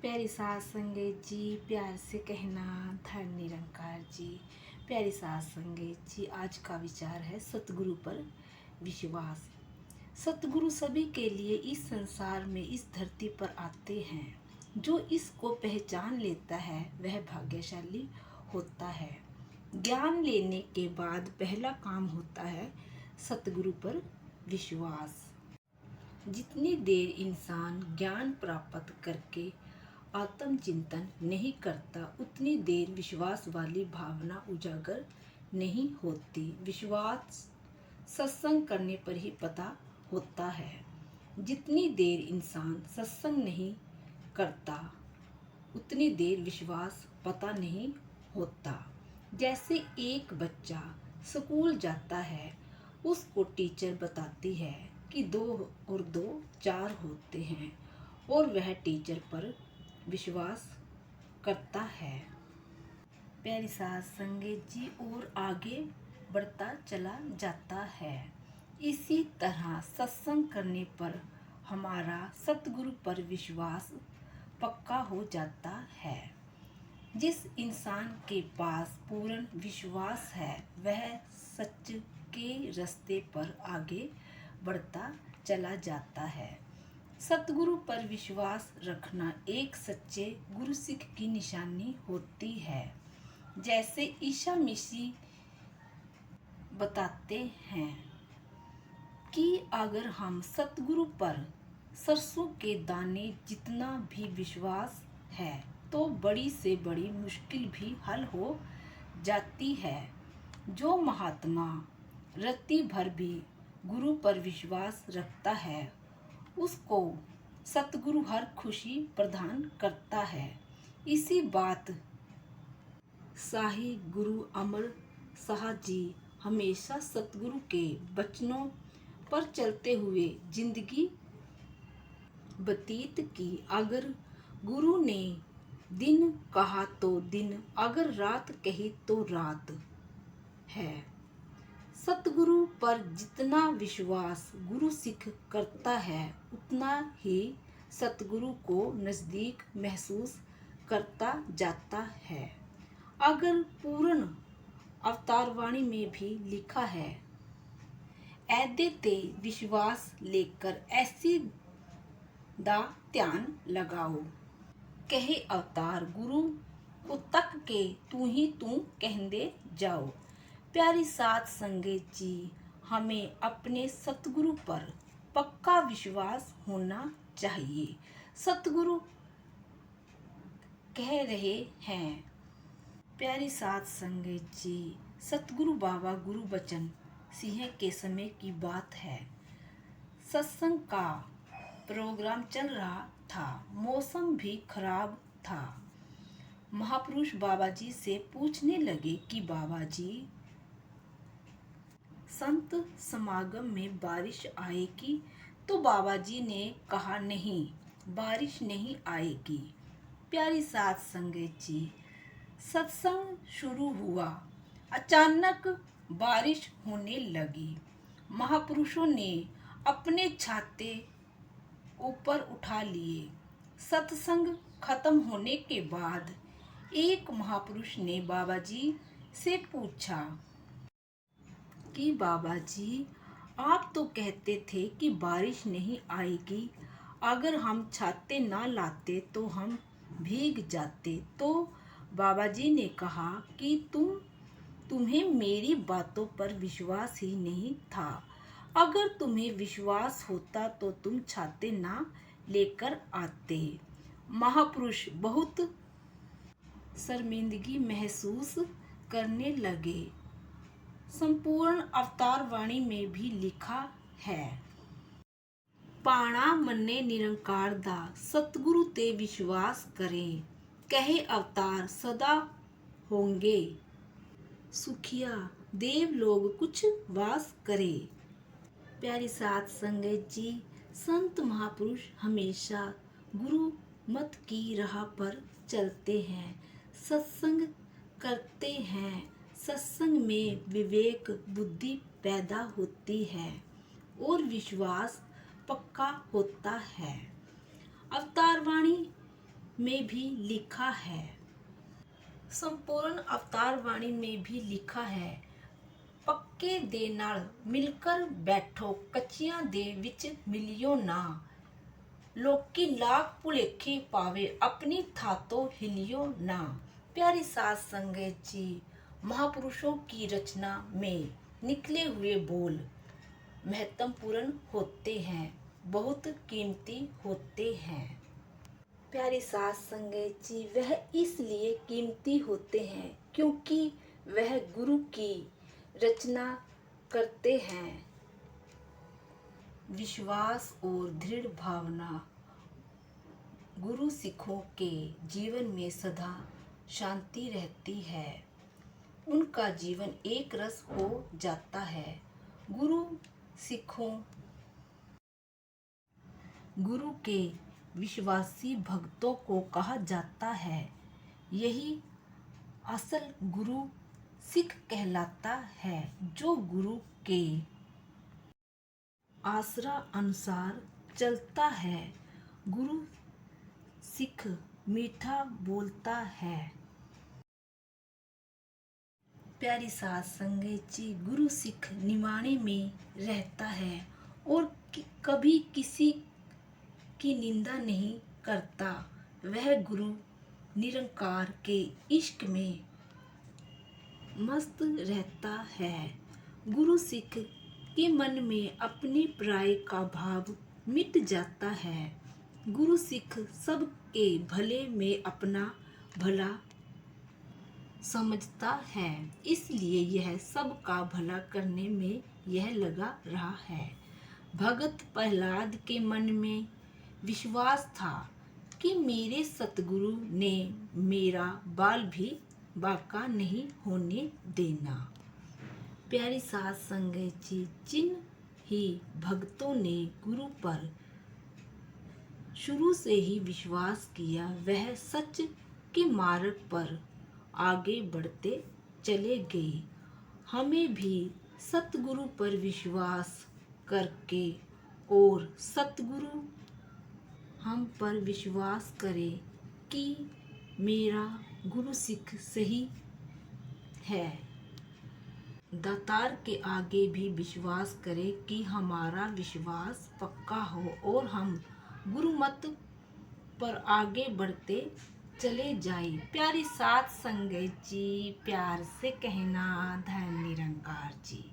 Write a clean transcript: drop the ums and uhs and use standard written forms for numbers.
प्यारी सास संगीत जी, प्यार से कहना धन निरंकार जी। प्यारी सास संगीत जी, आज का विचार है सतगुरु पर विश्वास। सतगुरु सभी के लिए इस संसार में, इस धरती पर आते हैं। जो इसको पहचान लेता है वह भाग्यशाली होता है। ज्ञान लेने के बाद पहला काम होता है सतगुरु पर विश्वास। जितनी देर इंसान ज्ञान प्राप्त करके आत्मचिंतन नहीं करता, उतनी देर विश्वास वाली भावना उजागर नहीं होती। विश्वास सत्संग करने पर ही पता होता है। जितनी देर इंसान सत्संग नहीं करता, उतनी देर विश्वास पता नहीं होता। जैसे एक बच्चा स्कूल जाता है, उसको टीचर बताती है कि 2 और 2 4 होते हैं और वह टीचर पर विश्वास करता है। प्यारी सास संगीत जी, और आगे बढ़ता चला जाता है। इसी तरह सत्संग करने पर हमारा सतगुरु पर विश्वास पक्का हो जाता है। जिस इंसान के पास पूर्ण विश्वास है वह सच के रास्ते पर आगे बढ़ता चला जाता है। सतगुरु पर विश्वास रखना एक सच्चे गुरु सिख की निशानी होती है। जैसे ईसा मसीह बताते हैं कि अगर हम सतगुरु पर सरसों के दाने जितना भी विश्वास है तो बड़ी से बड़ी मुश्किल भी हल हो जाती है। जो महात्मा रत्ती भर भी गुरु पर विश्वास रखता है, उसको सतगुरु हर खुशी प्रदान करता है। इसी बात शाही गुरु अमर शाह जी हमेशा सतगुरु के वचनों पर चलते हुए जिंदगी व्यतीत की। अगर गुरु ने दिन कहा तो दिन, अगर रात कही तो रात है। सतगुरु पर जितना विश्वास गुरु सिख करता है, उतना ही सतगुरु को नज़दीक महसूस करता जाता है। अगर पूर्ण अवतारवाणी में भी लिखा है, ऐदे ते विश्वास लेकर ऐसी दा ध्यान लगाओ। कहे अवतार गुरु को तक के तू ही तू कहंदे जाओ। प्यारी सात संगत जी, हमें अपने सतगुरु पर पक्का विश्वास होना चाहिए। सतगुरु कह रहे हैं, प्यारी सात संगत जी, सतगुरु बाबा गुरबचन सिंह के समय की बात है। सत्संग का प्रोग्राम चल रहा था, मौसम भी खराब था। महापुरुष बाबा जी से पूछने लगे कि बाबा जी, संत समागम में बारिश आएगी? तो बाबा जी ने कहा, नहीं, बारिश नहीं आएगी। प्यारी सात संगत जी, सत्संग शुरू हुआ, अचानक बारिश होने लगी। महापुरुषों ने अपने छाते ऊपर उठा लिए। सत्संग खत्म होने के बाद एक महापुरुष ने बाबा जी से पूछा कि बाबा जी, आप तो कहते थे कि बारिश नहीं आएगी, अगर हम छाते ना लाते तो हम भीग जाते। तो बाबा जी ने कहा कि तुम्हें मेरी बातों पर विश्वास ही नहीं था। अगर तुम्हें विश्वास होता तो तुम छाते ना लेकर आते। महापुरुष बहुत शर्मिंदगी महसूस करने लगे। संपूर्ण अवतारवाणी में भी लिखा है, पाणा मन्ने निरंकार दा, सतगुरु ते विश्वास करें, कहे अवतार सदा होंगे सुखिया, देव लोग कुछ वास करे। प्यारी सात संगत जी, संत महापुरुष हमेशा गुरु मत की राह पर चलते हैं, सत्संग करते हैं। सत्संग में विवेक बुद्धि पैदा होती है और विश्वास पक्का होता है। अवतारवाणी में भी लिखा है, संपूर्ण अवतार वाणी में भी लिखा है, पक्के दे नाल मिलकर बैठो, कच्चियां दे विच मिलियो ना, लोकी लाख भुलेखे पावे, अपनी थातो हिलियो ना। प्यारी साध संगत जी, महापुरुषों की रचना में निकले हुए बोल महत्वपूर्ण होते हैं, बहुत कीमती होते हैं। प्यारी साध संगत जी, वह इसलिए कीमती होते हैं क्योंकि वह गुरु की रचना करते हैं। विश्वास और दृढ़ भावना गुरु सिखों के जीवन में सदा शांति रहती है, उनका जीवन एक रस हो जाता है। गुरु के विश्वासी भक्तों को कहा जाता है, यही असल गुरु सिख कहलाता है, जो गुरु के आसरा अनुसार चलता है। गुरु सिख मीठा बोलता है। प्यारी साध संगत जी, गुरु सिख निमाणे में रहता है और कभी किसी की निंदा नहीं करता। वह गुरु निरंकार के इश्क में मस्त रहता है। गुरु सिख के मन में अपने पराये का भाव मिट जाता है। गुरु सिख सबके भले में अपना भला समझता है, इसलिए यह सबका भला करने में यह लगा रहा है। भगत प्रहलाद के मन में विश्वास था कि मेरे सतगुरु ने मेरा बाल भी बाका नहीं होने देना। प्यारी साध संगत जी, जिन ही भक्तों ने गुरु पर शुरू से ही विश्वास किया, वह सच के मार्ग पर आगे बढ़ते चले गए। हमें भी सतगुरु पर विश्वास करके और सतगुरु हम पर विश्वास करे कि मेरा गुरु सिख सही है, दातार के आगे भी विश्वास करे कि हमारा विश्वास पक्का हो और हम गुरुमत पर आगे बढ़ते चले जाए। प्यारी साध संगत जी, प्यार से कहना, धन निरंकार जी।